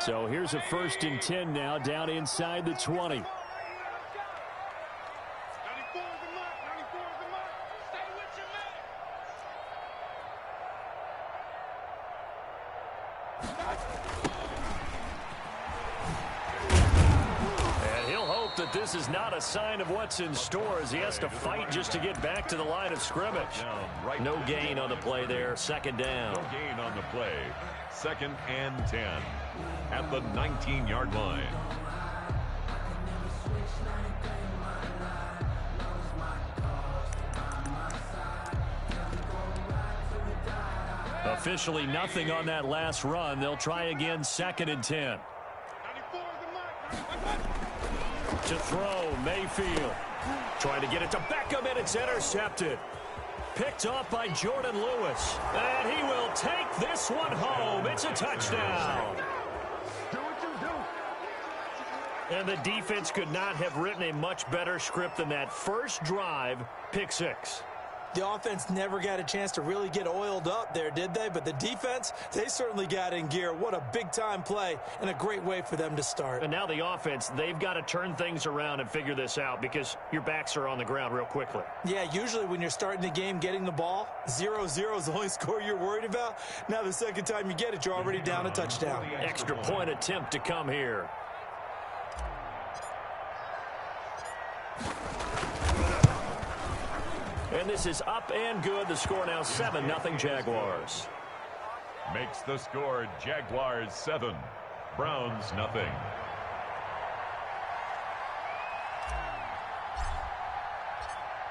So here's a 1st and 10 now, down inside the 20. That this is not a sign of what's in store as he has to fight just to get back to the line of scrimmage. No gain on the play there. 2nd down. No gain on the play. 2nd and 10 at the 19-yard line. Officially nothing on that last run. They'll try again. 2nd and 10. To throw, Mayfield. Trying to get it to Beckham, and it's intercepted. Picked off by Jordan Lewis. And he will take this one home. It's a touchdown. And the defense could not have written a much better script than that first drive, pick 6. The offense never got a chance to really get oiled up there, did they? But the defense, they certainly got in gear. What a big-time play and a great way for them to start. And now the offense, they've got to turn things around and figure this out because your backs are on the ground real quickly. Yeah, usually when you're starting the game getting the ball, 0-0 is the only score you're worried about. Now the second time you get it, you're already down a touchdown. Extra point attempt to come here. And this is up and good. The score now 7-0 Jaguars. Makes the score Jaguars 7, Browns nothing.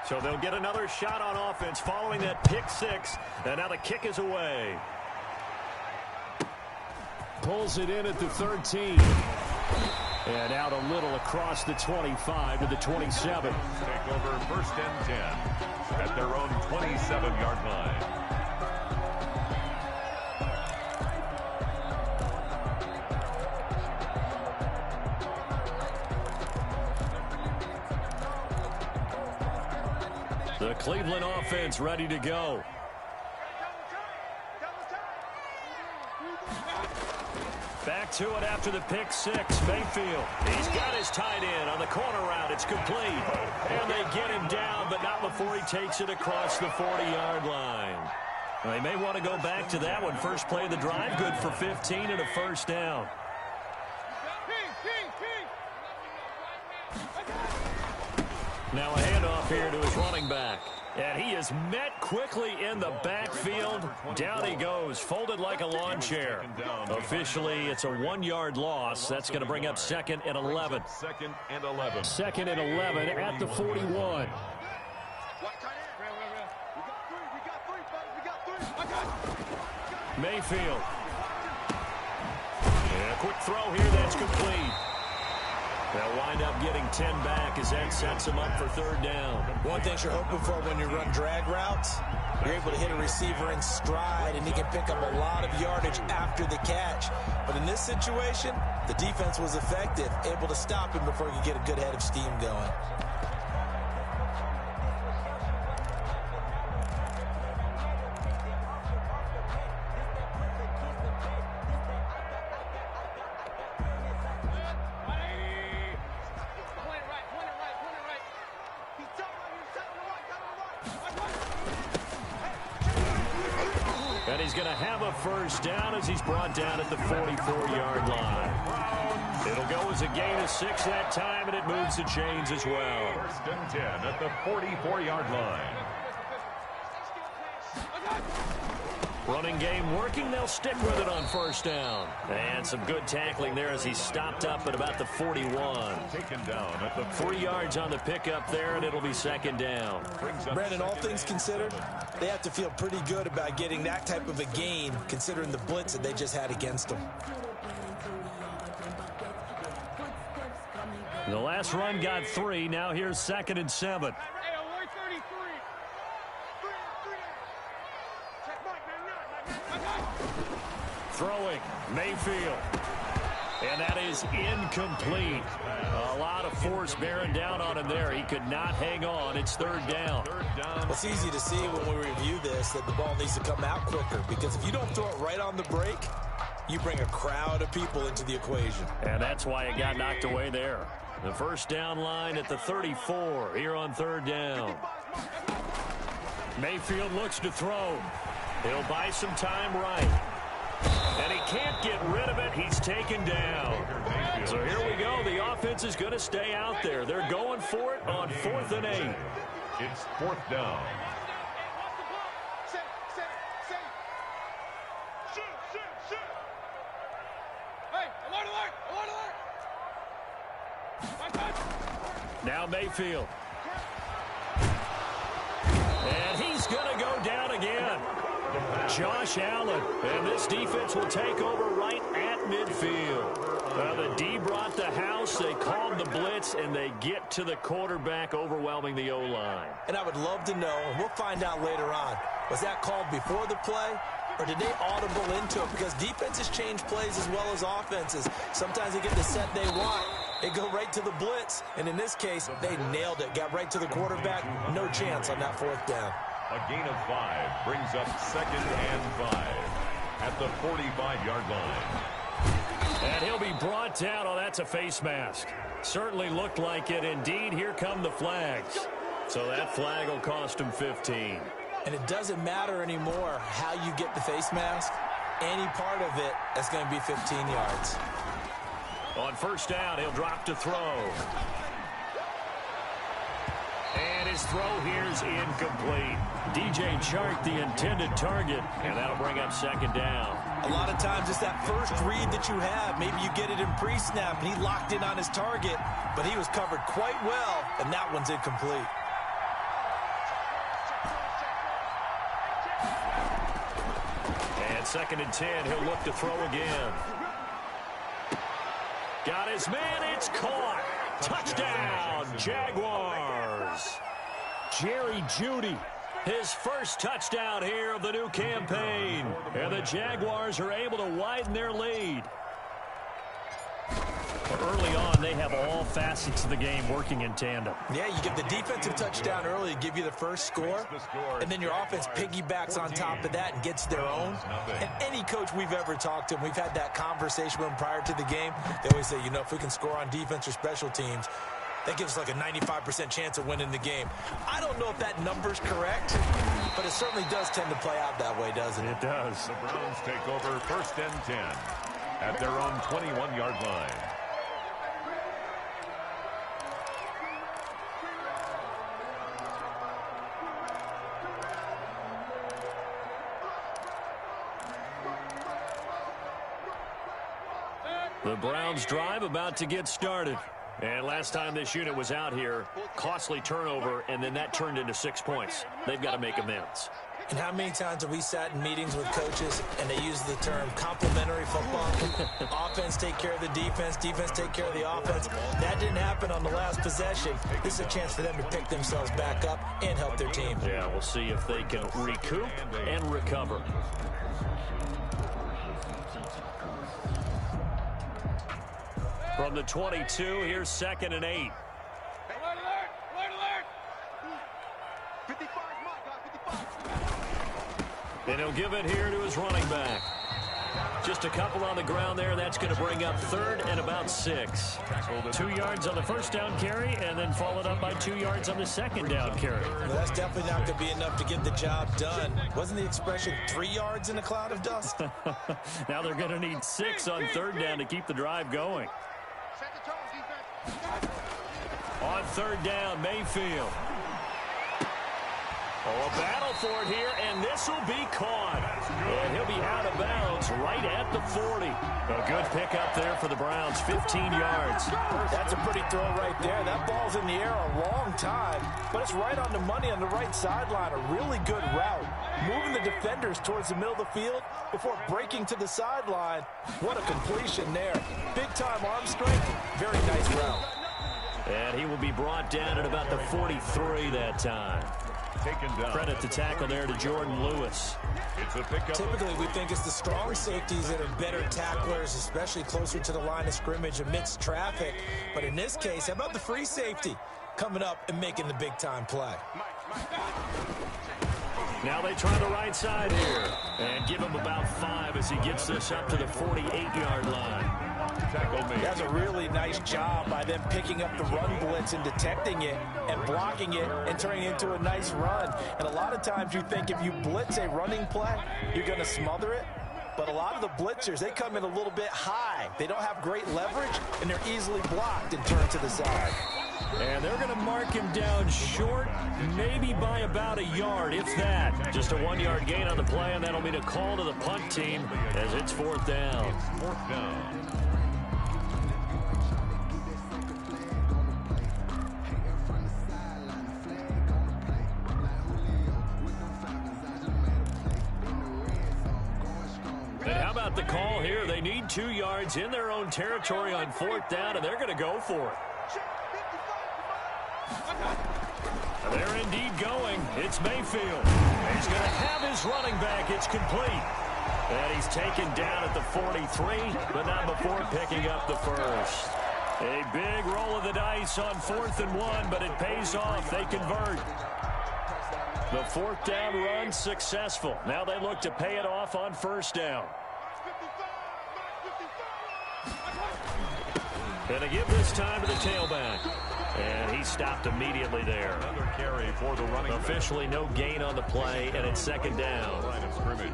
So they'll get another shot on offense following that pick 6. And now the kick is away. Pulls it in at the 13. And out a little across the 25 to the 27. Take over 1st and 10 at their own 27-yard line. The Cleveland offense ready to go. Back to it after the pick 6. Mayfield. He's got his tight end on the corner route. It's complete. And they get him down, but not before he takes it across the 40-yard line. They may want to go back to that one. First play of the drive, good for 15 and a 1st down. Now a handoff here to his running back. And he is met quickly in the backfield. Down he goes, folded like a lawn chair. Officially, it's a 1-yard loss. That's going to bring up 2nd and 11. 2nd and 11. 2nd and 11 at the 41. Mayfield. And a quick throw here, that's complete. They'll wind up getting 10 back as that sets them up for 3rd down. One thing you're hoping for when you run drag routes, you're able to hit a receiver in stride, and he can pick up a lot of yardage after the catch. But in this situation, the defense was effective, able to stop him before he could get a good head of steam going. He's going to have a 1st down as he's brought down at the 44-yard line. It'll go as a gain of 6 that time, and it moves the chains as well. 1st and 10 at the 44-yard line. Running game working. They'll stick with it on 1st down. And some good tackling there as he stopped up at about the 41. Taken down at the 3 yards on the pickup there, and it'll be 2nd down. Brandon, all things considered, they have to feel pretty good about getting that type of a gain, considering the blitz that they just had against them. The last run got 3. Now here's 2nd and 7. Throwing, Mayfield. And that is incomplete. A lot of force bearing down on him there. He could not hang on. It's 3rd down. Well, it's easy to see when we review this that the ball needs to come out quicker, because if you don't throw it right on the break, you bring a crowd of people into the equation. And that's why it got knocked away there. The first down line at the 34 here on third down. Mayfield looks to throw. He'll buy some time right. And he can't get rid of it. He's taken down. So here we go. The offense is going to stay out there. They're going for it on 4th and 8. It's 4th down. Now Mayfield. And he's going to go down again. Josh Allen. And this defense will take over right at midfield. The D brought the house. They called the blitz, and they get to the quarterback, overwhelming the O-line. And I would love to know, and we'll find out later on, was that called before the play, or did they audible into it? Because defenses change plays as well as offenses. Sometimes they get the set they want. They go right to the blitz. And in this case, they nailed it. Got right to the quarterback. No chance on that 4th down. A gain of 5 brings up 2nd and 5 at the 45-yard line. And he'll be brought down. Oh, that's a face mask. Certainly looked like it. Indeed, here come the flags. So that flag will cost him 15. And it doesn't matter anymore how you get the face mask. Any part of it, that's going to be 15 yards. On first down, he'll drop to throw. And his throw here is incomplete. DJ Chark, the intended target, and that'll bring up 2nd down. A lot of times it's that first read that you have. Maybe you get it in pre-snap, and he locked in on his target, but he was covered quite well, and that one's incomplete. And 2nd and 10, he'll look to throw again. Got his man, it's caught. Touchdown, Jaguars. Jerry Jeudy, his first touchdown here of the new campaign. And the Jaguars are able to widen their lead. Early on, they have all facets of the game working in tandem. Yeah, you get the defensive touchdown early to give you the first score, and then your offense piggybacks on top of that and gets their own. And any coach we've ever talked to, and we've had that conversation with them prior to the game, they always say, you know, if we can score on defense or special teams, that gives us like a 95% chance of winning the game. I don't know if that number's correct, but it certainly does tend to play out that way, doesn't it? It does. The Browns take over 1st and 10 at their own 21-yard line. The Browns drive about to get started. And last time this unit was out here, costly turnover, and then that turned into 6 points. They've got to make amends. And how many times have we sat in meetings with coaches and they use the term complementary football? Offense take care of the defense, defense take care of the offense. That didn't happen on the last possession. This is a chance for them to pick themselves back up and help their team. Yeah, we'll see if they can recoup and recover. From the 22, here's 2nd and 8. Alert, alert, alert. 55, my God, 55. And he'll give it here to his running back. Just a couple on the ground there. That's going to bring up 3rd and about 6. 2 yards on the first down carry, and then followed up by 2 yards on the 2nd down carry. Well, that's definitely not going to be enough to get the job done. Wasn't the expression 3 yards in a cloud of dust? Now they're going to need 6 on 3rd down to keep the drive going. On 3rd down, Mayfield. Oh, a battle for it here, and this will be caught. And he'll be out of bounds right at the 40. A good pickup there for the Browns, 15 yards. That's a pretty throw right there. That ball's in the air a long time, but it's right on the money on the right sideline. A really good route. Moving the defenders towards the middle of the field before breaking to the sideline. What a completion there. Big-time arm strength. Very nice route. And he will be brought down at about the 43 that time. Taken down. Credit the tackle there to Jordan Lewis. It's a pickup. Typically, we think it's the strong safeties that are better tacklers, especially closer to the line of scrimmage amidst traffic. But in this case, how about the free safety coming up and making the big-time play? Now they try the right side here. And give him about 5 as he gets this up to the 48-yard line. Tackle made. That's a really nice job by them picking up the run blitz and detecting it and blocking it and turning it into a nice run. And a lot of times you think if you blitz a running play, you're going to smother it. But a lot of the blitzers, they come in a little bit high. They don't have great leverage, and they're easily blocked and turned to the side. And they're going to mark him down short, maybe by about a yard, if that. Just a 1-yard gain on the play, and that'll mean a call to the punt team as it's 4th down. Fourth down. And how about the call here? They need 2 yards in their own territory on 4th down, and they're going to go for it. They're indeed going. It's Mayfield. He's going to have his running back. It's complete. And he's taken down at the 43, but not before picking up the first. A big roll of the dice on 4th and 1, but it pays off. They convert. The 4th down run successful. Now they look to pay it off on 1st down. And they give this time to the tailback. And he stopped immediately there. Another carry for the running back. Officially no gain on the play, and it's 2nd down. Line of scrimmage.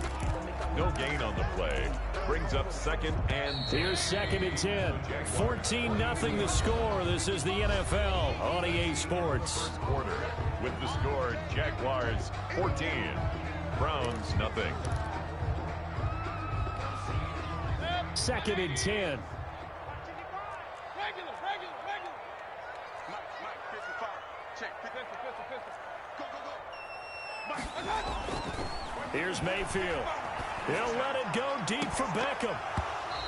No gain on the play. Brings up 2nd and 10. Here's 2nd and 10. 14-0 the score. This is the NFL on EA Sports. Quarter with the score, Jaguars 14, Browns nothing. 2nd and 10. Here's Mayfield. He'll let it go deep for Beckham.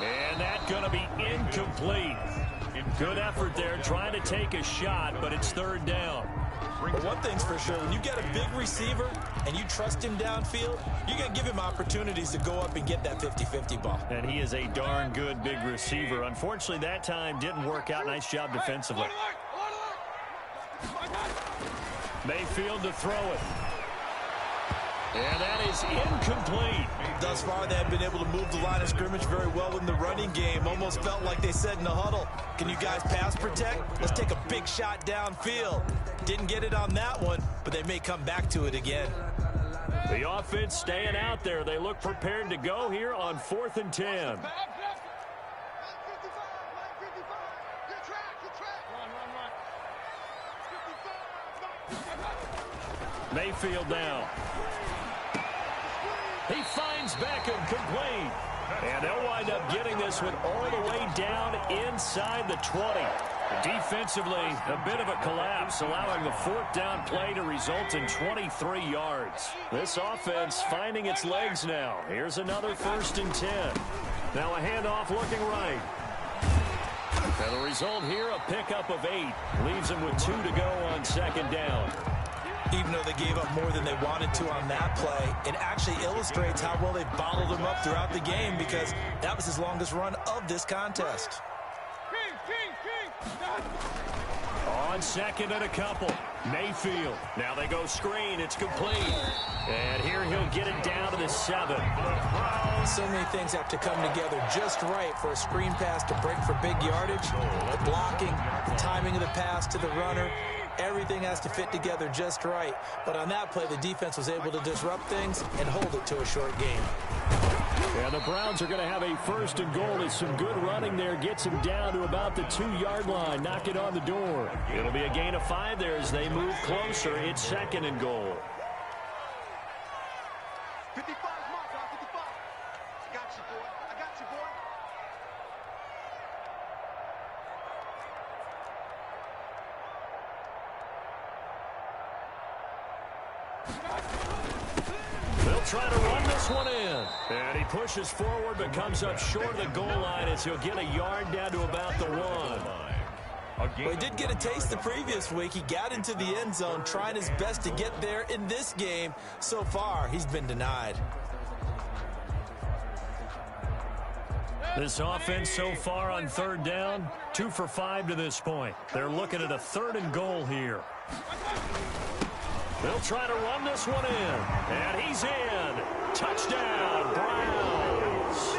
And that's going to be incomplete. Good effort there trying to take a shot, but it's 3rd down. But one thing's for sure, when you get a big receiver and you trust him downfield, you're going to give him opportunities to go up and get that 50-50 ball. And he is a darn good big receiver. Unfortunately, that time didn't work out. Nice job defensively. Mayfield to throw it. And that is incomplete. Thus far, they have been able to move the line of scrimmage very well in the running game. Almost felt like they said in the huddle, can you guys pass protect? Let's take a big shot downfield. Didn't get it on that one, but they may come back to it again. The offense staying out there. They look prepared to go here on 4th and 10. Mayfield now. He finds Beckham complete. And they'll wind up getting this one all the way down inside the 20. Defensively, a bit of a collapse, allowing the 4th down play to result in 23 yards. This offense finding its legs now. Here's another 1st and 10. Now a handoff looking right. And the result here, a pickup of 8. Leaves them with 2 to go on 2nd down. Even though they gave up more than they wanted to on that play, it actually illustrates how well they bottled them up throughout the game, because that was his longest run of this contest. On 2nd and a couple, Mayfield. Now they go screen. It's complete. And here he'll get it down to the 7. So many things have to come together just right for a screen pass to break for big yardage. The blocking, the timing of the pass to the runner, everything has to fit together just right. But on that play, the defense was able to disrupt things and hold it to a short game. And the Browns are going to have a 1st and goal. As some good running there gets him down to about the 2-yard line. Knock it on the door. It'll be a gain of 5 there as they move closer. It's 2nd and goal. 55 is my guy, 55. I got you, boy. I got you, boy. They'll try to run this one in. And he pushes forward but comes up short of the goal line as he'll get a yard down to about the 1. Well, he did get a taste the previous week. He got into the end zone trying his best to get there in this game. So far, he's been denied. This offense so far on 3rd down, 2 for 5 to this point. They're looking at a 3rd and goal here. They'll try to run this one in. And he's in. Touchdown, Browns.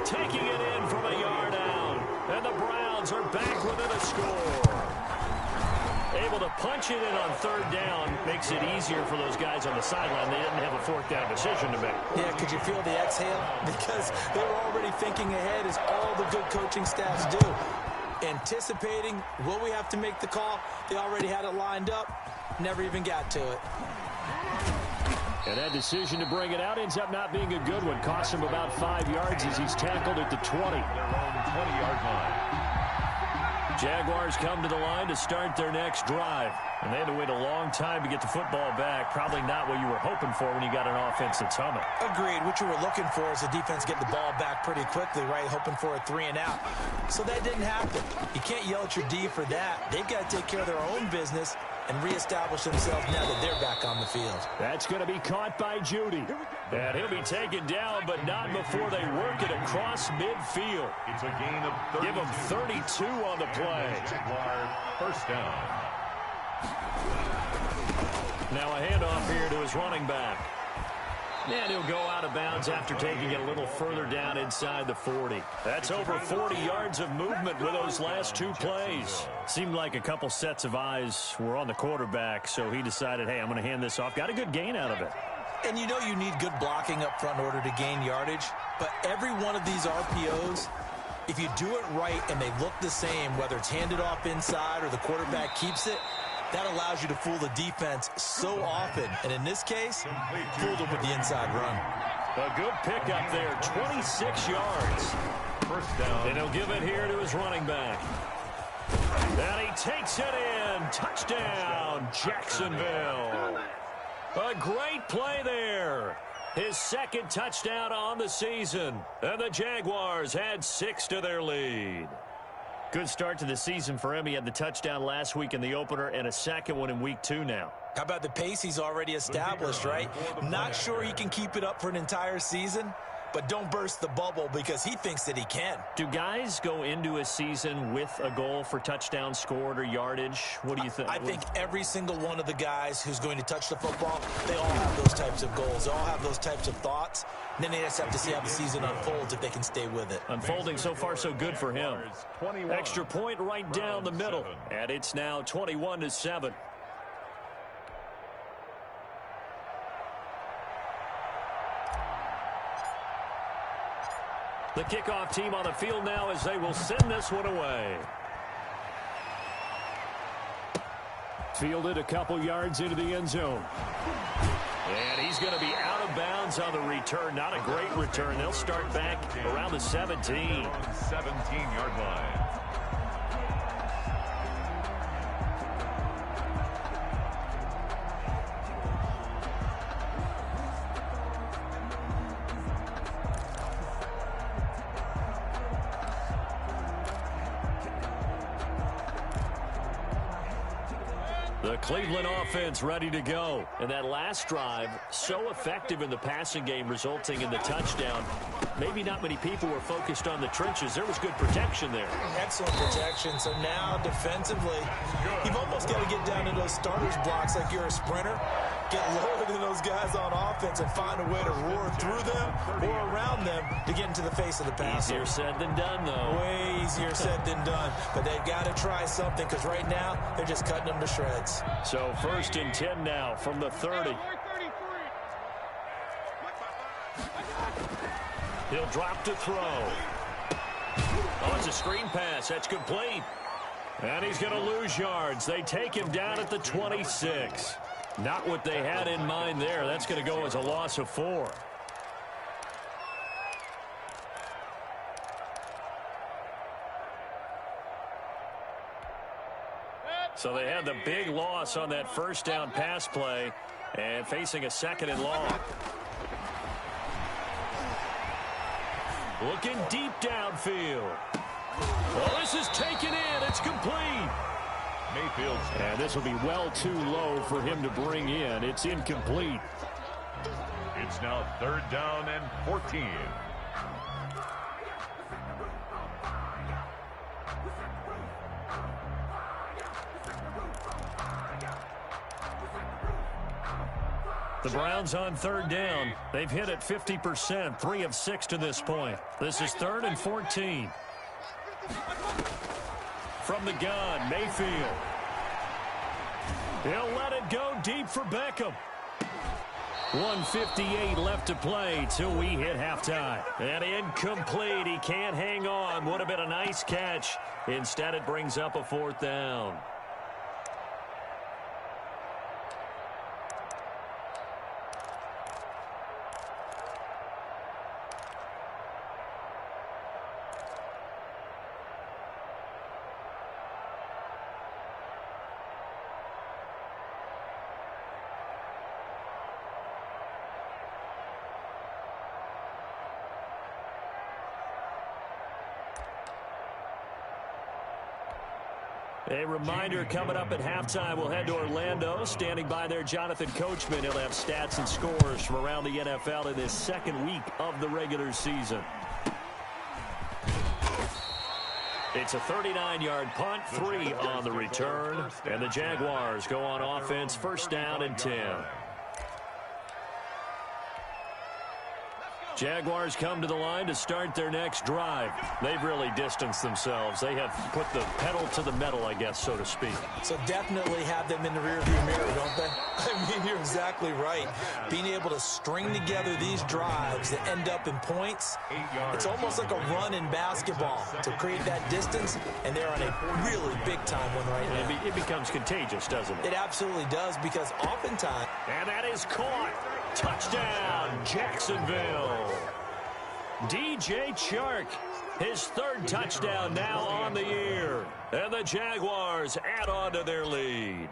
Taking it in from a yard out. And the Browns are back within a score. Able to punch it in on third down makes it easier for those guys on the sideline. They didn't have a fourth down decision to make. Yeah, could you feel the exhale? Because they were already thinking ahead, as all the good coaching staffs do. Anticipating, will we have to make the call? They already had it lined up. Never even got to it. And that decision to bring it out ends up not being a good one. Costs him about 5 yards as he's tackled at the 20. Their own 20-yard line. Jaguars come to the line to start their next drive. And they had to wait a long time to get the football back. Probably not what you were hoping for when you got an offense that's humming. Agreed. What you were looking for is the defense getting the ball back pretty quickly, right? Hoping for a 3-and-out. So that didn't happen. You can't yell at your D for that. They've got to take care of their own business and reestablish themselves now that they're back on the field. That's going to be caught by Judy. And he'll be taken down, but not before they work it across midfield. It's a gain of 32. Give him 32 on the play. First down. Now a handoff here to his running back. And he'll go out of bounds after taking it a little further down inside the 40. That's over 40 yards of movement with those last 2 plays. Seemed like a couple sets of eyes were on the quarterback, so he decided, hey, I'm going to hand this off. Got a good gain out of it. And you know you need good blocking up front in order to gain yardage. But every one of these RPOs, if you do it right and they look the same, whether it's handed off inside or the quarterback keeps it, that allows you to fool the defense so often. And in this case, fooled them with the inside run. A good pickup there, 26 yards. First down. And he'll give it here to his running back. And he takes it in. Touchdown, Jacksonville. A great play there. His second touchdown on the season. And the Jaguars had 6 to their lead. Good start to the season for him. He had the touchdown last week in the opener and a second one in week 2 now. How about the pace he's already established, right? Not sure he can keep it up for an entire season, but don't burst the bubble because he thinks that he can. Do guys go into a season with a goal for touchdowns scored or yardage? What do you think? I think every single one of the guys who's going to touch the football, they all have those types of goals. They all have those types of thoughts. And then they just have to see how the season unfolds if they can stay with it. Unfolding so far so good for him. Extra point right down the middle. And it's now 21-7. The kickoff team on the field now as they will send this one away. Fielded a couple yards into the end zone. And he's going to be out of bounds on the return. Not a great return. They'll start back around the 17. 17-yard line. The Cleveland offense ready to go. And that last drive, so effective in the passing game, resulting in the touchdown. Maybe not many people were focused on the trenches. There was good protection there. Excellent protection. So now, defensively, you've almost got to get down to those starters blocks like you're a sprinter. Get lower than those guys on offense and find a way to roar through them or around them to get into the face of the passer. Easier said than done, though. Way easier said than done. But they've got to try something because right now they're just cutting them to shreds. So 1st and 10 now from the 30. He'll drop to throw. Oh, it's a screen pass. That's complete. And he's going to lose yards. They take him down at the 26. Not what they had in mind there. That's going to go as a loss of 4. So they had the big loss on that first down pass play and facing a 2nd and long. Looking deep downfield. Well, this is taken in. It's complete. Mayfield. And this will be well too low for him to bring in. It's incomplete. It's now 3rd down and 14. The Browns on third down. They've hit it 50%, 3 of 6 to this point. This is 3rd and 14. From the gun, Mayfield. He'll let it go deep for Beckham. 1:58 left to play till we hit halftime. And incomplete. He can't hang on. Would have been a nice catch. Instead, it brings up a 4th down. A reminder coming up at halftime, we'll head to Orlando. Standing by there, Jonathan Coachman. He'll have stats and scores from around the NFL in this second week of the regular season. It's a 39-yard punt, 3 on the return. And the Jaguars go on offense, 1st down and 10. Jaguars come to the line to start their next drive. They've really distanced themselves. They have put the pedal to the metal, I guess, so to speak. So definitely have them in the rearview mirror, don't they? I mean, you're exactly right. Being able to string together these drives that end up in points, it's almost like a run in basketball to create that distance, and they're on a really big-time one right now. It becomes contagious, doesn't it? It absolutely does, because oftentimes... And that is caught. Touchdown, Jacksonville. DJ Chark, his 3rd touchdown now on the year. And the Jaguars add on to their lead.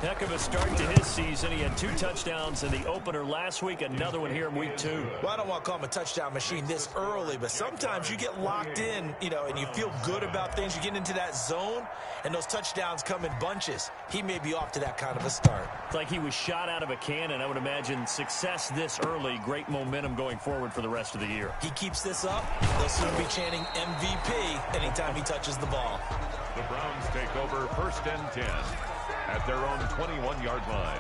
Heck of a start to his season. He had 2 touchdowns in the opener last week, another one here in week 2. Well, I don't want to call him a touchdown machine this early, but sometimes you get locked in, and you feel good about things. You get into that zone, and those touchdowns come in bunches. He may be off to that kind of a start. It's like he was shot out of a cannon. I would imagine success this early, great momentum going forward for the rest of the year. He keeps this up, they'll soon be chanting MVP anytime he touches the ball. The Browns take over 1st and 10 at their own 21-yard line.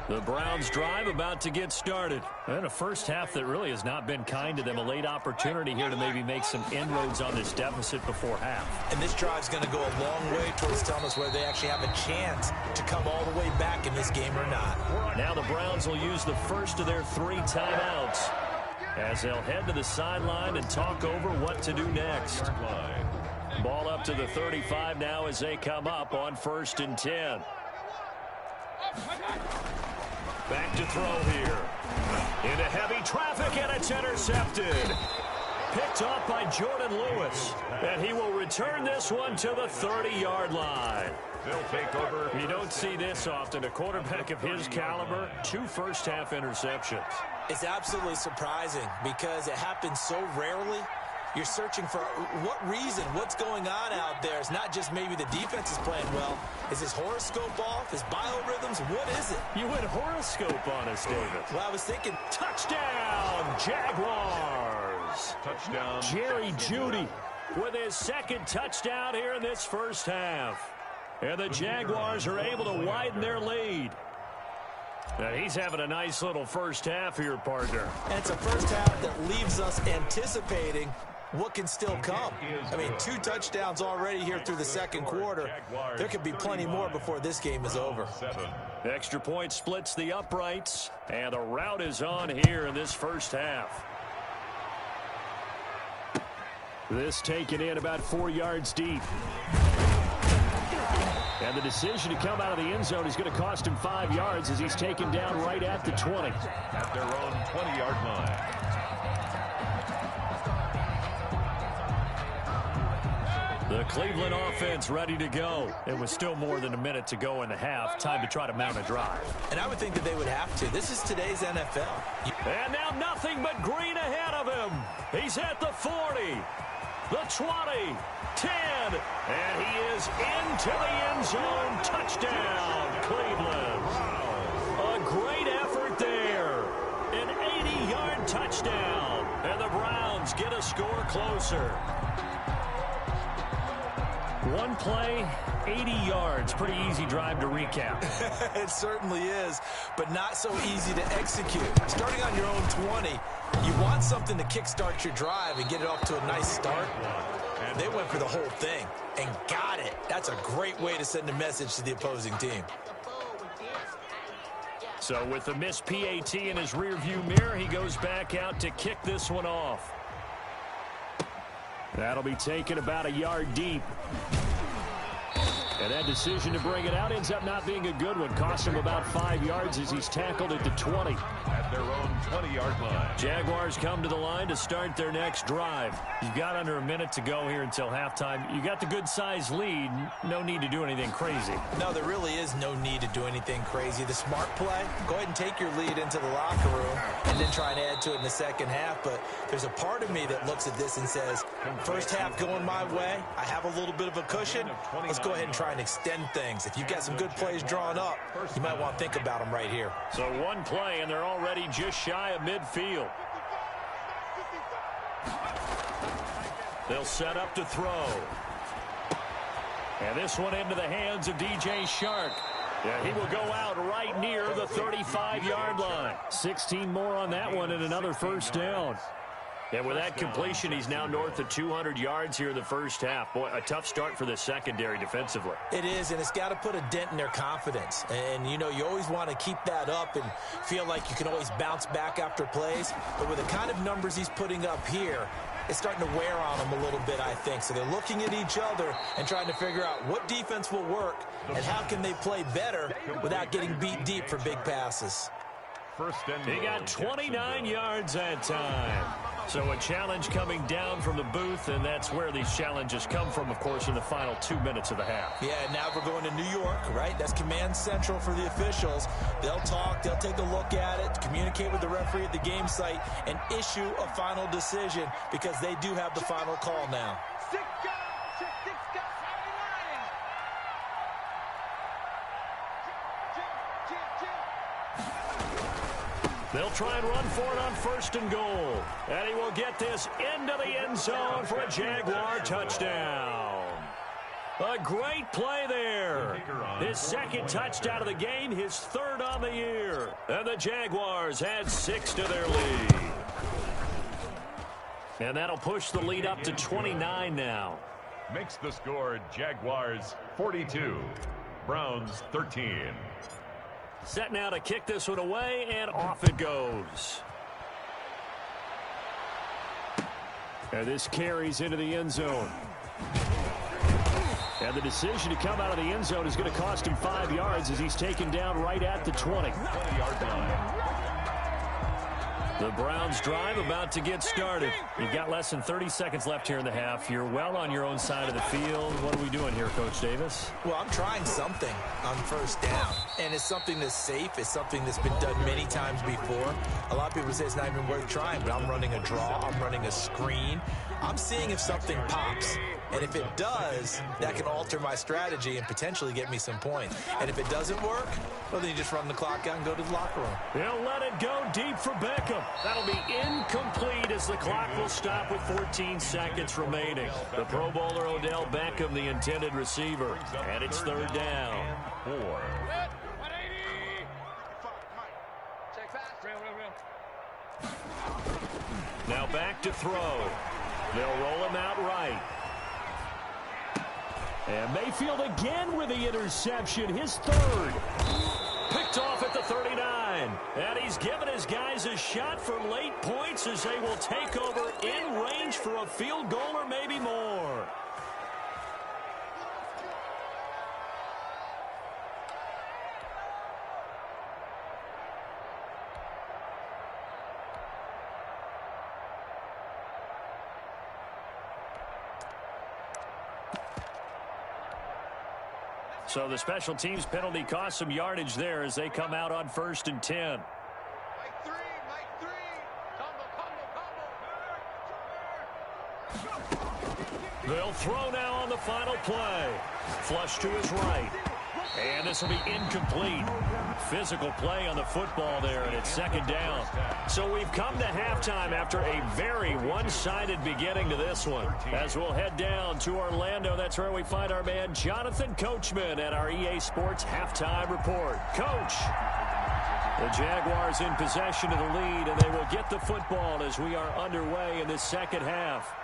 The Browns drive about to get started. And a first half that really has not been kind to them. A late opportunity here to maybe make some inroads on this deficit before half. And this drive's going to go a long way towards telling us whether they actually have a chance to come all the way back in this game or not. Now the Browns will use the first of their 3 timeouts as they'll head to the sideline and talk over what to do next. Ball up to the 35 now as they come up on 1st and 10. Back to throw here. Into heavy traffic, and it's intercepted. Picked off by Jordan Lewis. And he will return this one to the 30-yard line. They'll take over. You don't see this often. A quarterback of his caliber, 2 first-half interceptions. It's absolutely surprising because it happens so rarely. You're searching for what reason, what's going on out there. It's not just maybe the defense is playing well. Is his horoscope off? His biorhythms? What is it? You went horoscope on us, David. Well, I was thinking, touchdown, Jaguars. Touchdown. Jerry Jeudy with his 2nd touchdown here in this first half. And the Jaguars are able to widen their lead. Now he's having a nice little first half here, partner. And it's a first half that leaves us anticipating what can still come. I mean, 2 touchdowns already here through the 2nd quarter. There could be plenty more before this game is over. Extra point splits the uprights, and the route is on here in this first half. This taken in about 4 yards deep. And the decision to come out of the end zone is going to cost him 5 yards as he's taken down right at the 20. At their own 20-yard line. The Cleveland offense ready to go. It was still more than a minute to go in the half. Time to try to mount a drive. And I would think that they would have to. This is today's NFL. And now nothing but green ahead of him. He's at the 40, the 20, 10, and he is into the end zone. Touchdown, Cleveland. A great effort there. touchdown. And the Browns get a score closer. One play, 80 yards. Pretty easy drive to recap. It certainly is, but not so easy to execute. Starting on your own 20, you want something to kickstart your drive and get it off to a nice start. They went for the whole thing and got it. That's a great way to send a message to the opposing team. So with the missed PAT in his rearview mirror, he goes back out to kick this one off. That'll be taken about a yard deep. And that decision to bring it out ends up not being a good one. Cost him about 5 yards as he's tackled at the 20. At their own 20-yard line. Jaguars come to the line to start their next drive. You've got under a minute to go here until halftime. You got the good-sized lead. No need to do anything crazy. No, there really is no need to do anything crazy. The smart play, go ahead and take your lead into the locker room and then try and add to it in the second half. But there's a part of me that looks at this and says, first half going my way, I have a little bit of a cushion. Let's go ahead and try and extend things. If you've got some good plays drawn up, you might want to think about them right here. So one play, and they're already just shy of midfield. They'll set up to throw. And this one into the hands of DJ Shark. Yeah, he will go out right near the 35-yard line. 16 more on that one and another first down. And with that completion, he's now north of 200 yards here in the first half. Boy, a tough start for the secondary defensively. It is, and it's got to put a dent in their confidence. And, you know, you always want to keep that up and feel like you can always bounce back after plays. But with the kind of numbers he's putting up here, it's starting to wear on them a little bit, I think. So they're looking at each other and trying to figure out what defense will work and how can they play better without getting beat deep for big passes. He got 29 yards that time. So a challenge coming down from the booth, and that's where these challenges come from, of course, in the final 2 minutes of the half. Yeah, now we're going to New York, right? That's command central for the officials. They'll talk, they'll take a look at it, communicate with the referee at the game site, and issue a final decision because they do have the final call now. They'll try and run for it on first and goal. And he will get this into the end zone for a Jaguar touchdown. A great play there. His second touchdown of the game, his third on the year. And the Jaguars add 6 to their lead. And that'll push the lead up to 29 now. Makes the score Jaguars 42, Browns 13. Set now to kick this one away, and off it goes. And this carries into the end zone. And the decision to come out of the end zone is going to cost him 5 yards as he's taken down right at the 20-yard line. The Browns drive about to get started. You've got less than 30 seconds left here in the half. You're well on your own side of the field. What are we doing here, Coach Davis? Well, I'm trying something on first down, and it's something that's safe. It's something that's been done many times before. A lot of people say it's not even worth trying, but I'm running a draw. I'm running a screen. I'm seeing if something pops. And if it does, that can alter my strategy and potentially get me some points. And if it doesn't work, well, then you just run the clock out and go to the locker room. He'll let it go deep for Beckham. That'll be incomplete as the clock will stop with 14 seconds remaining. The Pro Bowler Odell Beckham, the intended receiver. And it's third down. 4. Now back to throw. They'll roll him out right. And Mayfield again with the interception, his third. Picked off at the 39. And he's given his guys a shot for late points as they will take over in range for a field goal or maybe more. So the special teams penalty cost some yardage there as they come out on first and 10. Mike three. Combo. They'll throw now on the final play. Flush to his right. And this will be incomplete. Physical play on the football there, and it's second down. So we've come to halftime after a very one-sided beginning to this one. As we'll head down to Orlando, that's where we find our man Jonathan Coachman at our EA Sports Halftime Report. Coach, the Jaguars in possession of the lead, and they will get the football as we are underway in this second half.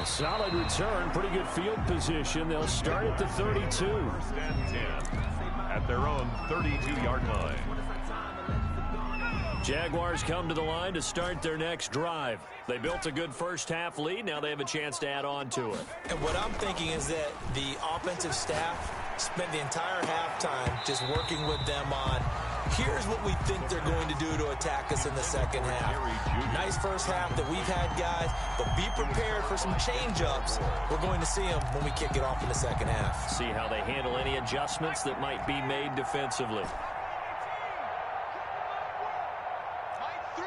Solid return, pretty good field position. They'll start at the 32. First and 10 at their own 32-yard line. Jaguars come to the line to start their next drive. They built a good first-half lead. Now they have a chance to add on to it. And what I'm thinking is that the offensive staff spent the entire halftime just working with them on, here's what we think they're going to do to attack us in the second half. Nice first half that we've had, guys, but be prepared for some change-ups. We're going to see them when we kick it off in the second half. See how they handle any adjustments that might be made defensively. Mike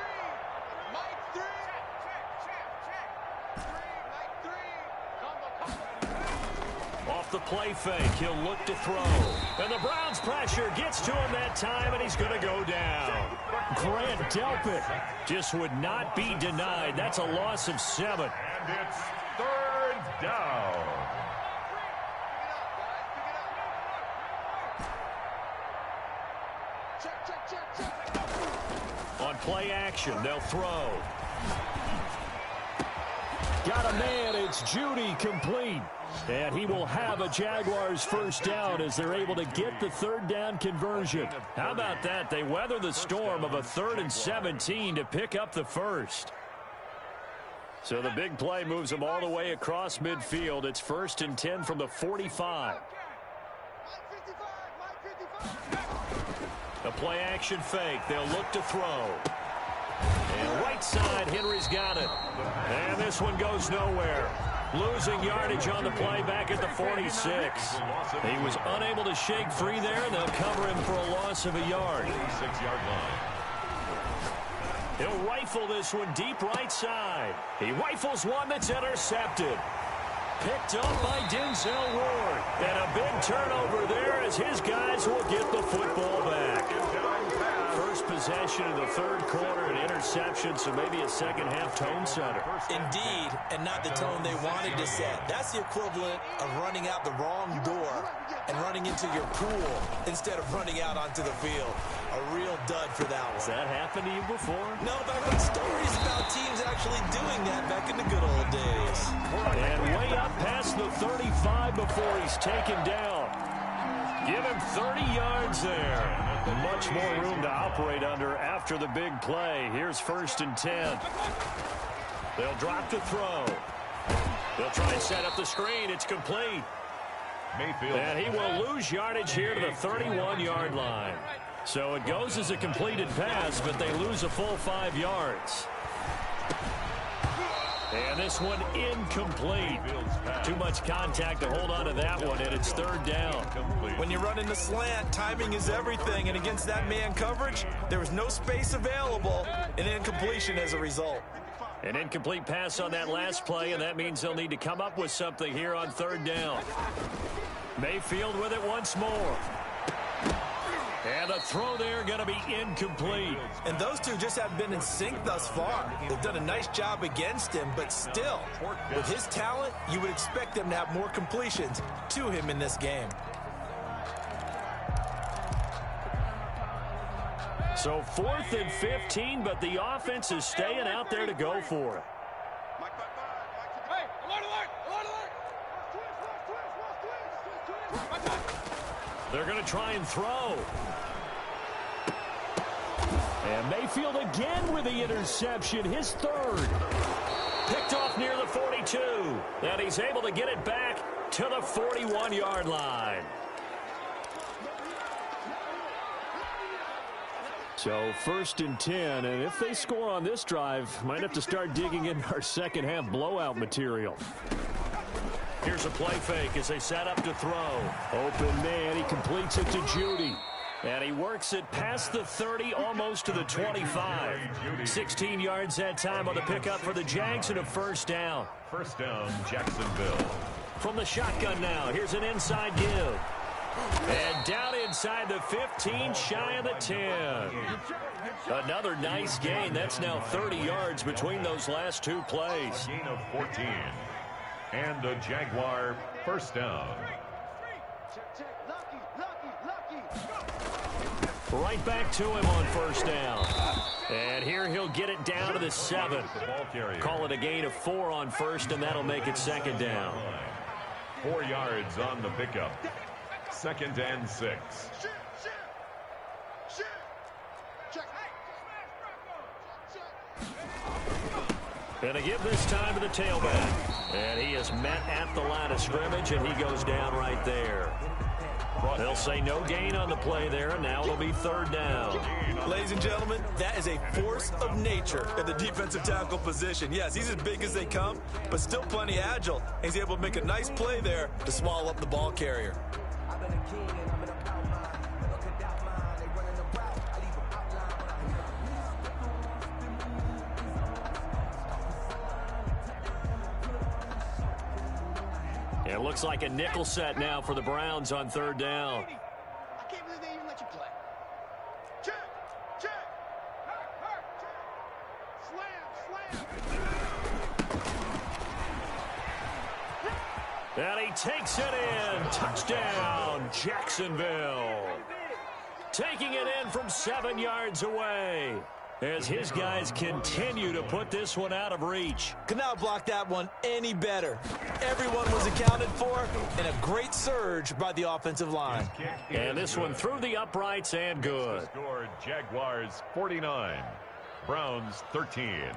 The play fake, he'll look to throw. And the Browns pressure gets to him that time, and he's going to go down. Grant Delpit just would not be denied. That's a loss of 7. And it's third down. On play action, they'll throw. Got a man, it's Judy, complete. And he will have a Jaguars first down as they're able to get the third down conversion. How about that? They weather the storm of a 3rd and 17 to pick up the first. So the big play moves them all the way across midfield. It's 1st and 10 from the 45. A play action fake. They'll look to throw. And right side, Henry's got it. And this one goes nowhere. Losing yardage on the play back at the 46. He was unable to shake free there, and they'll cover him for a loss of a yard. 6-yard line. He'll rifle this one deep right side. He rifles one that's intercepted. Picked up by Denzel Ward. And a big turnover there as his guys will get the football back. First possession of the 3rd quarter, an interception, so maybe a second-half tone setter. Indeed, and not the tone they wanted to set. That's the equivalent of running out the wrong door and running into your pool instead of running out onto the field. A real dud for that one. Has that happened to you before? No, but I've heard stories about teams actually doing that back in the good old days. And way up past the 35 before he's taken down. Give him 30 yards there. Much more room to operate under after the big play. Here's 1st and 10. They'll drop to throw. They'll try and set up the screen. It's complete. Mayfield. And he will lose yardage here to the 31-yard line. So it goes as a completed pass, but they lose a full 5 yards. And this one incomplete. Too much contact to hold on to that one, and it's 3rd down. When you run in the slant, timing is everything, and against that man coverage, there was no space available, and incompletion as a result. An incomplete pass on that last play, and that means they'll need to come up with something here on 3rd down. Mayfield with it once more. And the throw there going to be incomplete. And those two just haven't been in sync thus far. They've done a nice job against him, but still, with his talent, you would expect them to have more completions to him in this game. So 4th and 15, but the offense is staying out there to go for it. Hey, alert, alert, alert! They're going to try and throw. And Mayfield again with the interception, his 3rd. Picked off near the 42. And he's able to get it back to the 41-yard line. So 1st and 10, and if they score on this drive, might have to start digging in our second-half blowout material. Here's a play fake as they set up to throw. Open man, he completes it to Judy. And he works it past the 30, almost to the 25. 16 yards that time on the pickup for the Jags and a first down. First down, Jacksonville. From the shotgun now, here's an inside give. And down inside the 15, shy of the 10. Another nice gain. That's now 30 yards between those last two plays. Gain of 14. And a Jaguar first down. Right back to him on first down. And here he'll get it down to the 7. Call it a gain of 4 on first, and that'll make it second down. 4 yards on the pickup. Second and 6. And a give this time to the tailback. And he is met at the line of scrimmage, and he goes down right there. They'll say no gain on the play there, and now it'll be third down. Ladies and gentlemen, that is a force of nature at the defensive tackle position. Yes, he's as big as they come, but still plenty agile. He's able to make a nice play there to swallow up the ball carrier. It looks like a nickel set now for the Browns on third down. I can't believe they even let you play. Check. Slam. And he takes it in. Touchdown, Jacksonville. Taking it in from 7 yards away, as his guys continue to put this one out of reach. Could not block that one any better. Everyone was accounted for, and a great surge by the offensive line. And this one through the uprights and good. Scored Jaguars 49, Browns 13.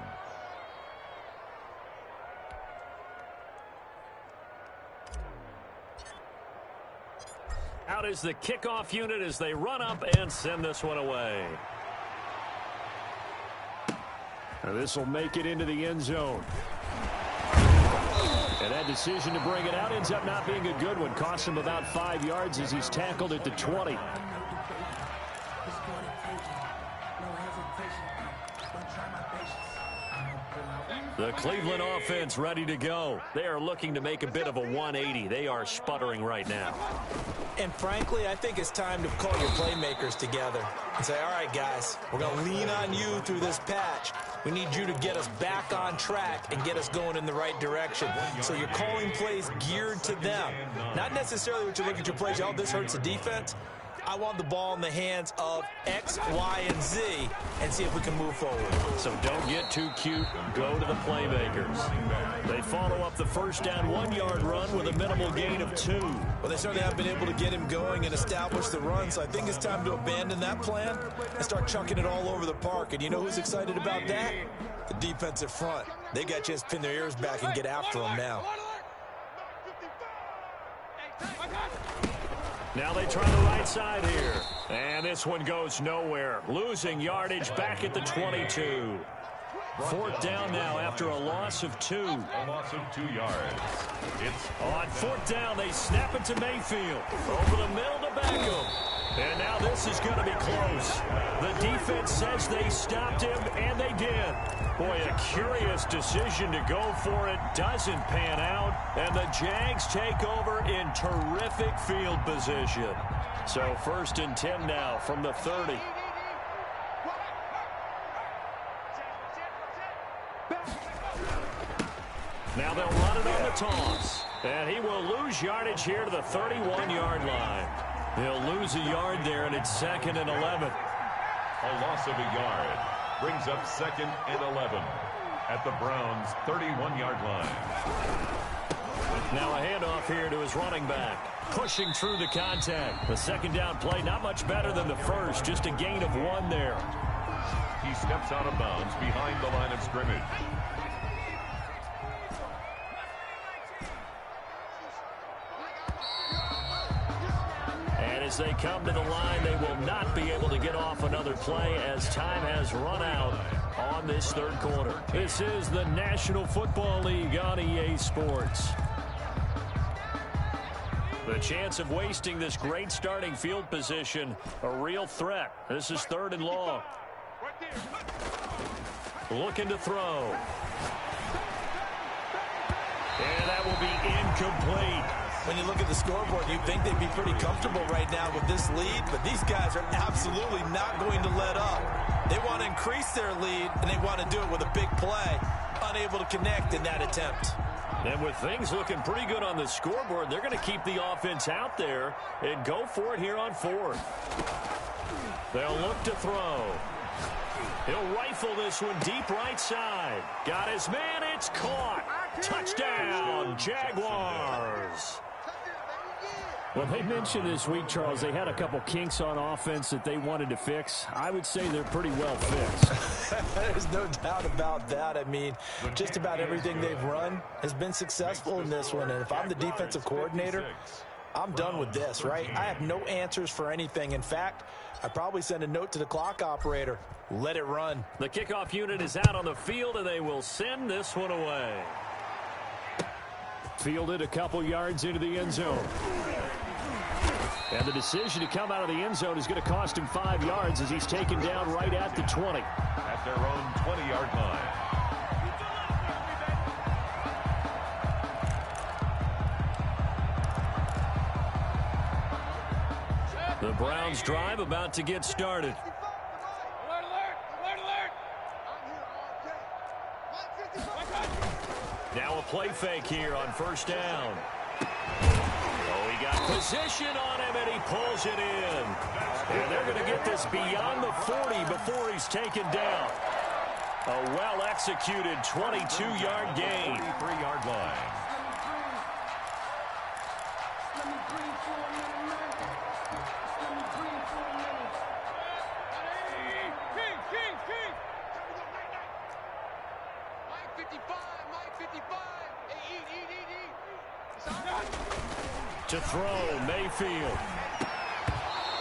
Out is the kickoff unit as they run up and send this one away. This will make it into the end zone. And that decision to bring it out ends up not being a good one. Costs him about 5 yards as he's tackled at the 20. The Cleveland offense ready to go. They are looking to make a bit of a 180. They are sputtering right now. And frankly, I think it's time to call your playmakers together and say, all right, guys, we're going to lean on you through this patch. We need you to get us back on track and get us going in the right direction. So you're calling plays geared to them. Not necessarily what you look at your plays, oh, this hurts the defense. I want the ball in the hands of X, Y, and Z and see if we can move forward. So don't get too cute. Go to the playmakers. They follow up the first down 1-yard run with a minimal gain of 2. Well, they certainly have been able to get him going and establish the run, so I think it's time to abandon that plan and start chucking it all over the park. And you know who's excited about that? The defensive front. They got just pin their ears back and get after him now. Now they try the right side here. And this one goes nowhere. Losing yardage back at the 22. Fourth down now after a loss of 2. A loss of 2 yards. It's on fourth down. They snap it to Mayfield. Over the middle to Beckham. And now this is going to be close. The defense says they stopped him, and they did. Boy, a curious decision to go for it. Doesn't pan out. And the Jags take over in terrific field position. So first and 10 now from the 30. Now they'll run it on the toss. And he will lose yardage here to the 31-yard line. He'll lose a yard there, and it's second and 11. A loss of a yard. Brings up second and 11 at the Browns' 31-yard line. Now a handoff here to his running back. Pushing through the contact. The second down play, not much better than the first. Just a gain of 1 there. He steps out of bounds behind the line of scrimmage. As they come to the line, they will not be able to get off another play as time has run out on this third quarter. This is the National Football League on EA Sports. The chance of wasting this great starting field position, a real threat. This is 3rd and long. Looking to throw. And that will be incomplete. When you look at the scoreboard, you'd think they'd be pretty comfortable right now with this lead, but these guys are absolutely not going to let up. They want to increase their lead, and they want to do it with a big play. Unable to connect in that attempt. And with things looking pretty good on the scoreboard, they're going to keep the offense out there and go for it here on 4th. They'll look to throw. He'll rifle this one deep right side. Got his man. It's caught. Touchdown, Jaguars. Well, they mentioned this week, Charles, they had a couple kinks on offense that they wanted to fix. I would say they're pretty well fixed. There's no doubt about that. I mean, just about everything they've run has been successful in this one. And if I'm the defensive coordinator, I'm done with this, right? I have no answers for anything. In fact, I'd probably send a note to the clock operator. Let it run. The kickoff unit is out on the field, and they will send this one away. Fielded a couple yards into the end zone. And the decision to come out of the end zone is going to cost him 5 yards as he's taken down right at the 20. At their own 20-yard line. The Browns drive about to get started. Now a play fake here on 1st down. Oh, he got position on him, and he pulls it in. And they're going to get this beyond the 40 before he's taken down. A well-executed 22-yard gain. 33-yard line. To throw, Mayfield.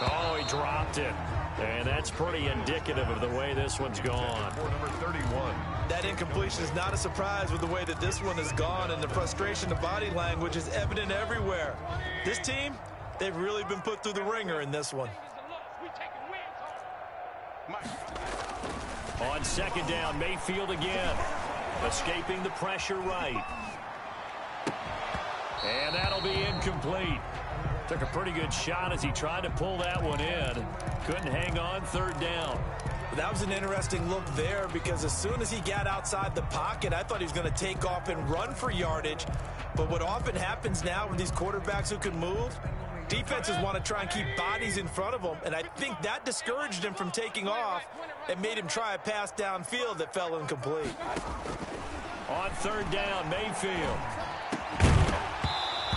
Oh, he dropped it. And that's pretty indicative of the way this one's gone. For number 31. That incompletion is not a surprise with the way that this one has gone, and the frustration of body language is evident everywhere. This team, they've really been put through the ringer in this one. On 2nd down, Mayfield again. Escaping the pressure right. And that'll be incomplete. Took a pretty good shot as he tried to pull that one in. Couldn't hang on 3rd down. That was an interesting look there because as soon as he got outside the pocket, I thought he was going to take off and run for yardage. But what often happens now with these quarterbacks who can move, defenses want to try and keep bodies in front of them, and I think that discouraged him from taking off and made him try a pass downfield that fell incomplete. On 3rd down, Mayfield.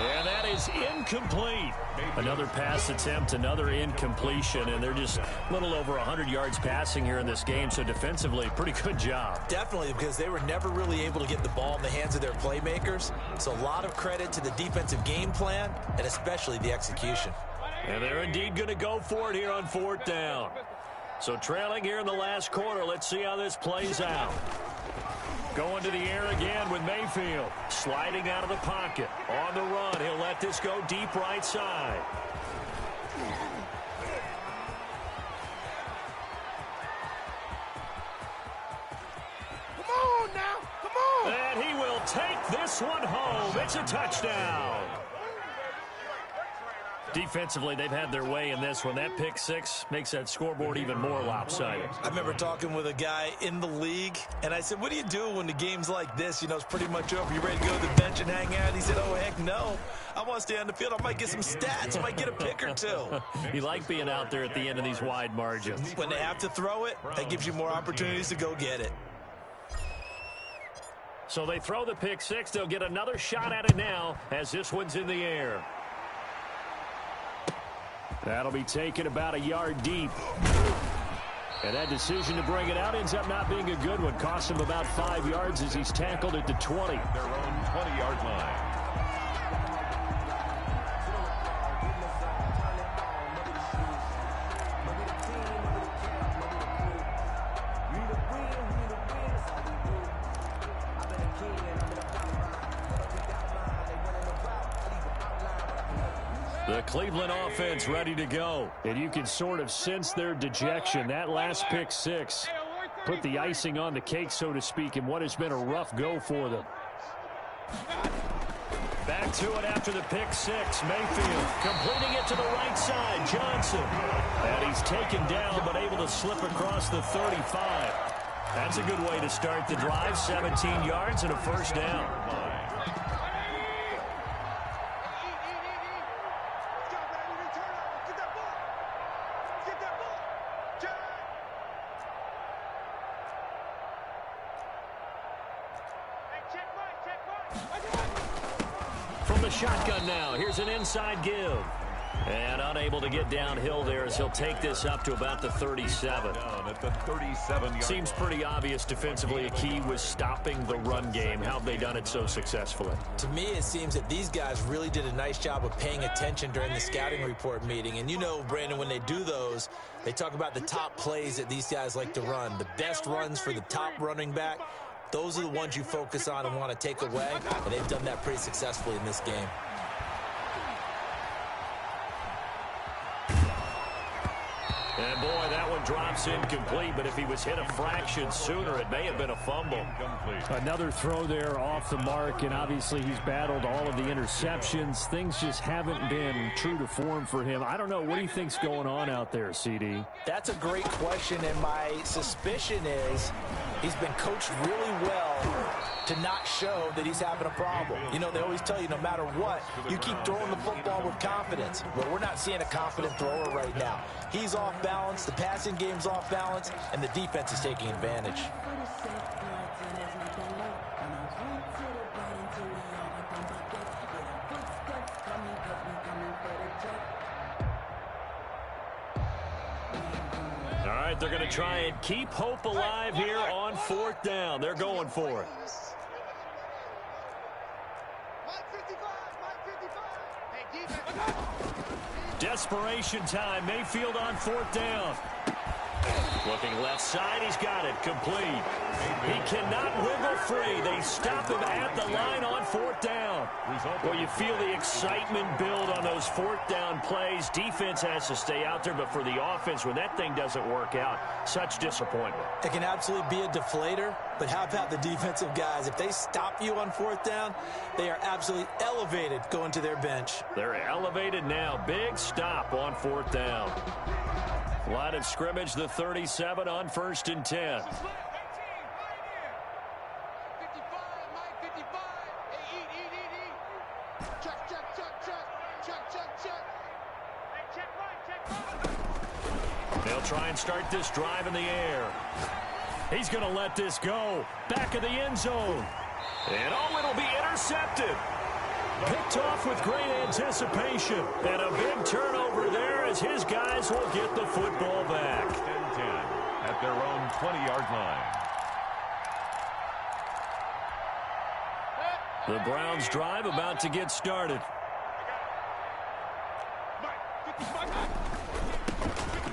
And that is incomplete. Another pass attempt, another incompletion, and they're just a little over 100 yards passing here in this game, so defensively, pretty good job. Definitely, because they were never really able to get the ball in the hands of their playmakers, so a lot of credit to the defensive game plan, and especially the execution. And they're indeed going to go for it here on 4th down. So trailing here in the last quarter, let's see how this plays out. Going to the air again with Mayfield. Sliding out of the pocket. On the run. He'll let this go deep right side. Come on now. Come on. And he will take this one home. It's a touchdown. Defensively, they've had their way in this one. That pick six makes that scoreboard even more lopsided. I remember talking with a guy in the league, and I said, what do you do when the game's like this? You know, it's pretty much over. You ready to go to the bench and hang out? He said, oh, heck no. I want to stay on the field. I might get some stats. I might get a pick or two. You like being out there at the end of these wide margins. When they have to throw it, that gives you more opportunities to go get it. So they throw the pick six. They'll get another shot at it now as this one's in the air. That'll be taken about a yard deep. And that decision to bring it out ends up not being a good one. Cost him about 5 yards as he's tackled at the 20. Their own 20-yard line. The Cleveland offense ready to go. And you can sort of sense their dejection. That last pick six put the icing on the cake, so to speak, in what has been a rough go for them. Back to it after the pick six. Mayfield completing it to the right side. Johnson. And he's taken down but able to slip across the 35. That's a good way to start the drive. 17 yards and a first down. From the shotgun now, here's an inside give. And unable to get downhill there as he'll take this up to about the 37. At the 37-yard Seems pretty obvious defensively a key was stopping the run game. How have they done it so successfully? To me, it seems that these guys really did a nice job of paying attention during the scouting report meeting. And you know, Brandon, when they do those, they talk about the top plays that these guys like to run. The best runs for the top running back. Those are the ones you focus on and want to take away, and they've done that pretty successfully in this game. And boy, that one drops incomplete, but if he was hit a fraction sooner, it may have been a fumble. Another throw there off the mark, and obviously he's battled all of the interceptions. Things just haven't been true to form for him. I don't know. What do you think's going on out there, CD? That's a great question, and my suspicion is he's been coached really well to not show that he's having a problem. You know, they always tell you no matter what, you keep throwing the football with confidence. Well, we're not seeing a confident thrower right now. He's off balance, the passing game's off balance, and the defense is taking advantage. All right, they're going to try and keep hope alive here on fourth down. They're going for it. Desperation time. Mayfield on fourth down. Looking left side. He's got it. Complete. He cannot wiggle free. They stop him at the line on fourth down. Well, you feel the excitement build on those fourth down plays. Defense has to stay out there, but for the offense, when that thing doesn't work out, such disappointment. It can absolutely be a deflator, but how about the defensive guys? If they stop you on fourth down, they are absolutely elevated going to their bench. They're elevated now. Big stop on fourth down. Line of scrimmage, the 37 on 1st and 10. They'll try and start this drive in the air. He's going to let this go. Back of the end zone. And it'll be intercepted. Picked off with great anticipation. And a big turnover there as his guys will get the football back. 10-10 at their own 20-yard line. The Browns drive about to get started.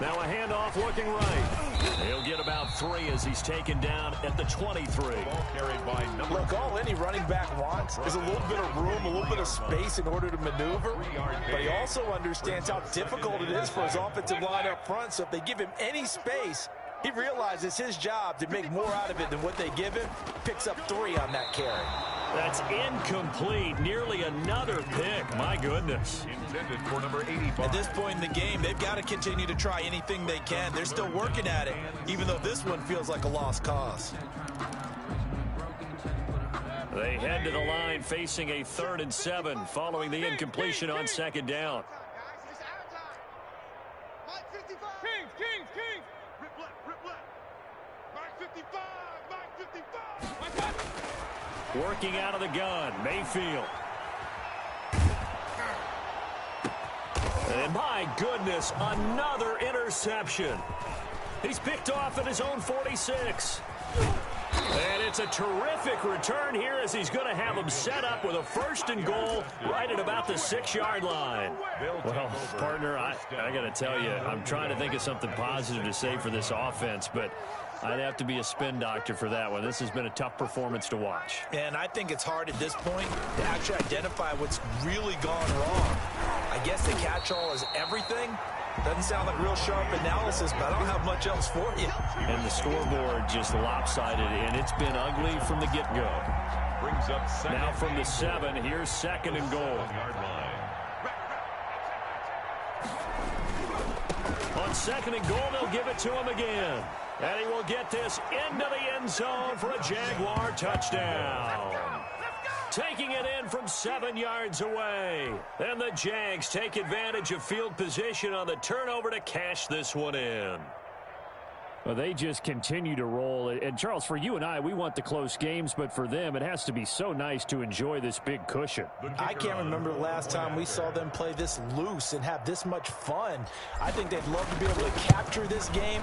Now a handoff looking right. He'll get about 3 as he's taken down at the 23. Ball carried by number. Look, all any running back wants is a little bit of room, a little bit of space in order to maneuver. But he also understands how difficult it is for his offensive line up front. So if they give him any space, he realizes his job to make more out of it than what they give him. Picks up 3 on that carry. That's incomplete. Nearly another pick. My goodness. Intended for number 85. At this point in the game, they've got to continue to try anything they can. They're still working at it, even though this one feels like a lost cause. They head to the line facing a 3rd and 7 following the incompletion on 2nd down. Kings. Rip left. Mike 55. Mike 55. Working out of the gun, Mayfield. And my goodness, another interception. He's picked off at his own 46. And it's a terrific return here as he's going to have him set up with a 1st and goal right at about the 6-yard line. Well, partner, I got to tell you, I'm trying to think of something positive to say for this offense, but I'd have to be a spin doctor for that one. This has been a tough performance to watch. And I think it's hard at this point to actually identify what's really gone wrong. I guess the catch-all is everything. Doesn't sound like real sharp analysis, but I don't have much else for you. And the scoreboard just lopsided, and it's been ugly from the get-go. Brings up second. Now from the 7, here's 2nd and goal. Yard line. On 2nd and goal, they'll give it to him again. And he will get this into the end zone for a Jaguar touchdown. Taking it in from 7 yards away. And the Jags take advantage of field position on the turnover to cash this one in. Well, they just continue to roll. And, Charles, for you and I, we want the close games, but for them, it has to be so nice to enjoy this big cushion. I can't remember the last time we saw them play this loose and have this much fun. I think they'd love to be able to capture this game,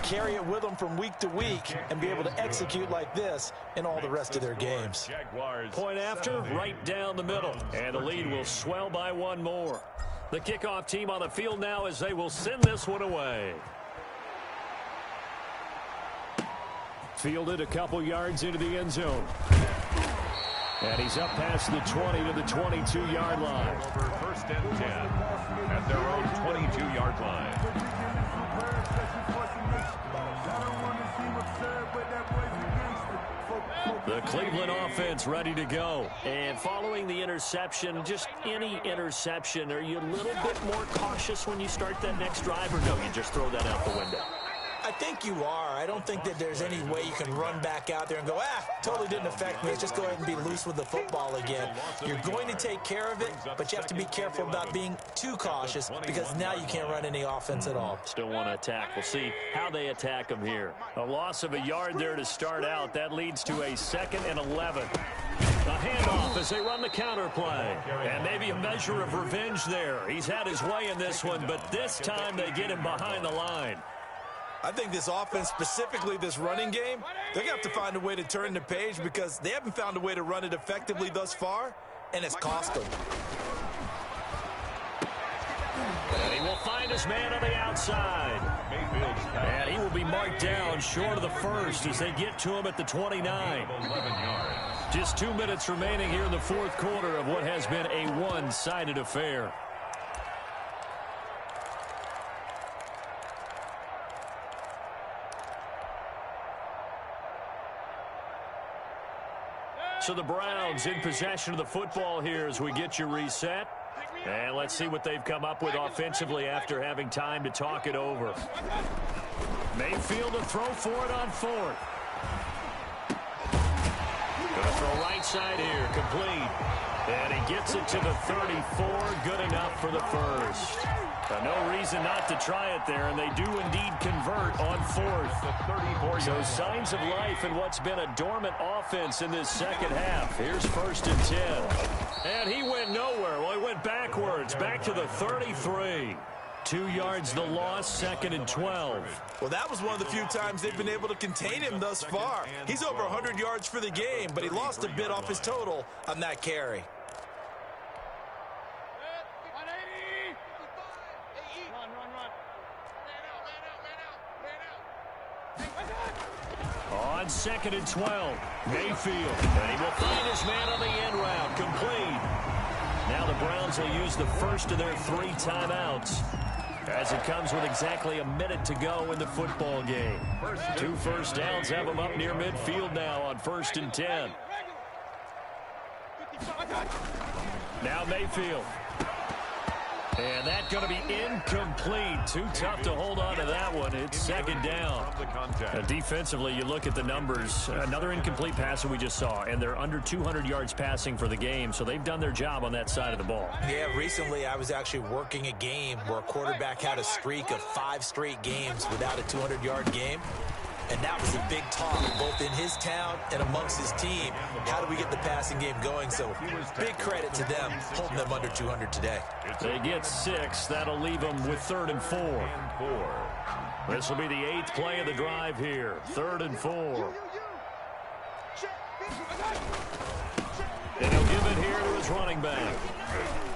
carry it with them from week to week, and be able to execute like this in all the rest of their games. Point after, right down the middle. And the lead will swell by one more. The kickoff team on the field now as they will send this one away. Fielded a couple yards into the end zone. And he's up past the 20 to the 22-yard line. Over 1st and 10 at their own 22-yard line. The Cleveland offense ready to go. And following the interception, just any interception, are you a little bit more cautious when you start that next drive, or no, you just throw that out the window? I think you are. I don't think that there's any way you can run back out there and go, totally didn't affect me. Let's just go ahead and be loose with the football again. You're going to take care of it, but you have to be careful about being too cautious because now you can't run any offense at all. Still want to attack. We'll see how they attack them here. A loss of a yard there to start out. That leads to a 2nd and 11. A handoff as they run the counter play. And maybe a measure of revenge there. He's had his way in this one, but this time they get him behind the line. I think this offense, specifically this running game, they're going to have to find a way to turn the page because they haven't found a way to run it effectively thus far, and it's cost them. And he will find his man on the outside. And he will be marked down short of the first as they get to him at the 29. Just 2 minutes remaining here in the 4th quarter of what has been a one-sided affair. So the Browns in possession of the football here as we get you reset. And let's see what they've come up with offensively after having time to talk it over. Mayfield to throw for it on 4th. Going to throw right side here, complete. And he gets it to the 34, good enough for the first. No reason not to try it there, and they do indeed convert on 4th. So signs of life in what's been a dormant offense in this second half. Here's 1st and 10. And he went nowhere. Well, he went backwards, back to the 33. 2 yards the loss, 2nd and 12. Well, that was one of the few times they've been able to contain him thus far. He's over 100 yards for the game, but he lost a bit off his total on that carry. On 2nd and 12, Mayfield. And he will find his man on the end route, complete. Now the Browns will use the first of their 3 timeouts as it comes with exactly a minute to go in the football game. 2 first downs have them up near midfield now on 1st and 10. Now Mayfield. And that's going to be incomplete. Too tough to hold on to that one. It's 2nd down. Defensively, you look at the numbers. Another incomplete pass that we just saw, and they're under 200 yards passing for the game, so they've done their job on that side of the ball. Yeah, recently I was actually working a game where a quarterback had a streak of 5 straight games without a 200-yard game. And that was a big talk, both in his town and amongst his team. How do we get the passing game going? So big credit to them, holding them under 200 today. They get 6. That'll leave them with 3rd and 4. This will be the 8th play of the drive here. 3rd and 4. And he'll give it here to Broncos running back.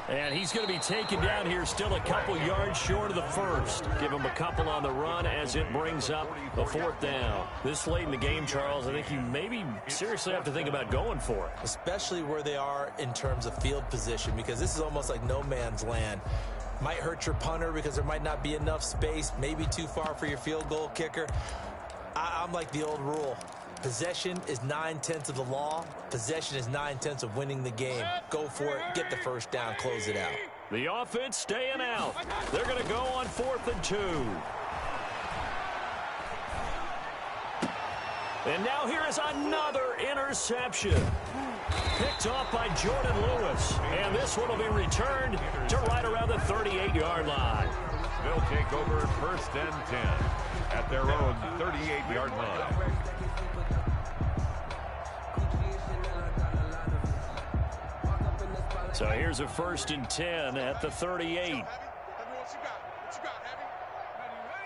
And he's going to be taken down here, still a couple yards short of the first. Give him a couple on the run as it brings up a 4th down. This late in the game, Charles, I think you maybe seriously have to think about going for it. Especially where they are in terms of field position, because this is almost like no man's land. Might hurt your punter because there might not be enough space, maybe too far for your field goal kicker. I'm like the old rule. Possession is 9/10 of the law. Possession is 9/10 of winning the game. Go for it. Get the first down. Close it out. The offense staying out. They're going to go on 4th and 2. And now here is another interception. Picked off by Jordan Lewis. And this one will be returned to right around the 38-yard line. They'll take over 1st and 10 at their own 38-yard line. So here's a 1st and 10 at the 38.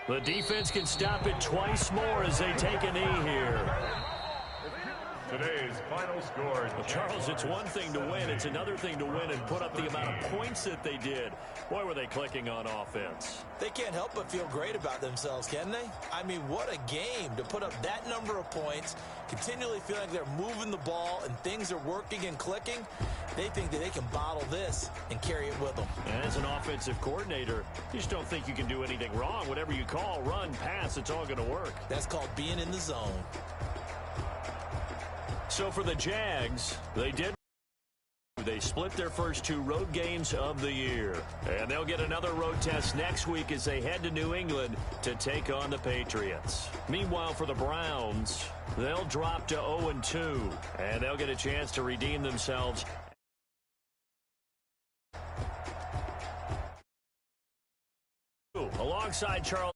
The defense can stop it twice more as they take a knee here. Today's final score. Well, Charles, it's one thing to win. It's another thing to win and put up the amount of points that they did. Boy, were they clicking on offense. They can't help but feel great about themselves, can they? I mean, what a game to put up that number of points, continually feeling like they're moving the ball and things are working and clicking. They think that they can bottle this and carry it with them. And as an offensive coordinator, you just don't think you can do anything wrong. Whatever you call, run, pass, it's all going to work. That's called being in the zone. So for the Jags, they split their first 2 road games of the year. And they'll get another road test next week as they head to New England to take on the Patriots. Meanwhile, for the Browns, they'll drop to 0-2, and they'll get a chance to redeem themselves. Alongside Charles.